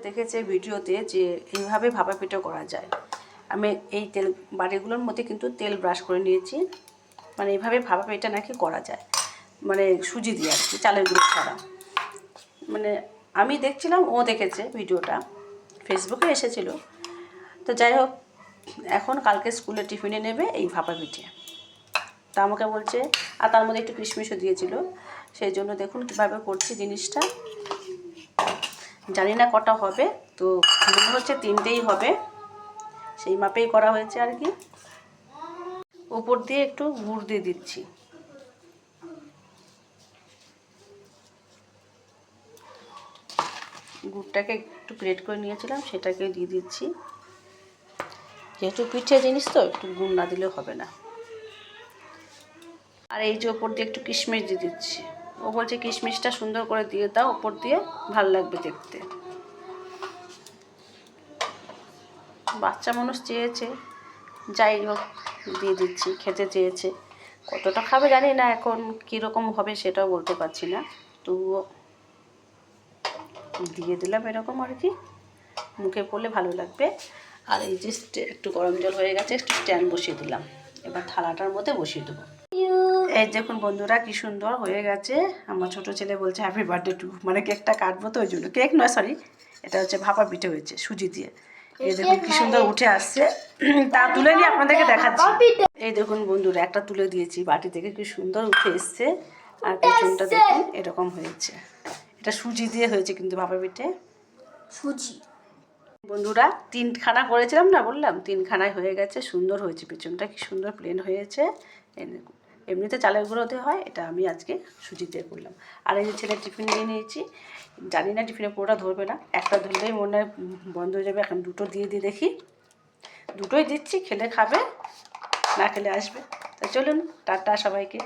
দেখেছে ভিডিওতে যে এইভাবে ভাপা পিঠা করা যায়। আমি এই তেল বাটিগুলোর মধ্যে কিন্তু তেল ব্রাশ করে নিয়েছি। মানে এইভাবে ভাপা পিঠা নাকি করা যায়, মানে সুজি দিয়ে আর কি, চালের গুঁড়ো ছাড়া। মানে আমি দেখছিলাম, ও দেখেছে ভিডিওটা, ফেসবুকে এসেছিলো। তো যাই হোক, এখন কালকে স্কুলে টিফিনে নেবে এই ভাপা পিঠে। তা আমাকে বলছে, আর তার মধ্যে একটু কিশমিশও দিয়েছিল। সেই জন্য দেখুন কীভাবে করছি জিনিসটা। জানি না কটা হবে, তো মনে হচ্ছে 3টেই হবে, সেই মাপেই করা হয়েছে আর কি। উপর দিয়ে একটু গুড় দিয়ে দিচ্ছি। গুড়টাকে একটু গ্রেট করে নিয়েছিলাম, সেটাকে দিয়ে দিচ্ছি। যেহেতু পিঠে জিনিস তো একটু গুড় না দিলেও হবে না। আর এই যে ওপর দিয়ে একটু কিশমিশ দিয়ে দিচ্ছি। ও বলছে কিশমিশটা সুন্দর করে দিয়ে দাও ওপর দিয়ে, ভালো লাগবে দেখতে। বাচ্চা মানুষ চেয়েছে, যাই হোক দিয়ে দিচ্ছি, খেতে চেয়েছে। কতটা খাবে জানি না, এখন কীরকম হবে সেটাও বলতে পারছি না, তবুও দিয়ে দিলাম এরকম আর কি, মুখে পড়লে ভালো লাগবে। আর এই যে একটু গরম জল হয়ে গেছে, একটু স্ট্যান্ড বসিয়ে দিলাম, এবার থালাটার মধ্যে বসিয়ে দেবো। এই দেখুন বন্ধুরা, কি সুন্দর হয়ে গেছে। আমার ছোট ছেলে বলছে হ্যাপি বার্থডে টু, মানে কেকটা কাটবো তো ওই জন্য। কেক নয়, সরি, এটা হচ্ছে ভাপা পিঠে হয়েছে সুজি দিয়ে। এই দেখুন কি সুন্দর উঠে আসছে। তা তুলে নিয়ে আপনাদেরকে দেখাচ্ছি। এই দেখুন বন্ধুরা, একটা তুলে দিয়েছি বাটি থেকে, কি সুন্দর উঠে এসছে। আর পেছনটা দেখুন এরকম হয়েছে। এটা সুজি দিয়ে হয়েছে কিন্তু ভাপা পিঠে, সুজি। বন্ধুরা 3খানা করেছিলাম না, বললাম 3খানায় হয়ে গেছে, সুন্দর হয়েছে। পেছনটা কি সুন্দর প্লেন হয়েছে। এই দেখুন, এমনিতে চালের গুঁড়োতে হয়, এটা আমি আজকে সুজি দিয়ে করলাম। আর এই যে ছেলে টিফিন নিয়ে নিয়েছি, জানি না টিফিনে পুরোটা ধরবে না, একটা ধরলেই মনে হয় বন্ধ হয়ে যাবে। এখন 2টো দিয়ে দেখি, 2টোই দিচ্ছি, খেলে খাবে, না খেলে আসবে। তা চলুন, টাটা সবাইকে।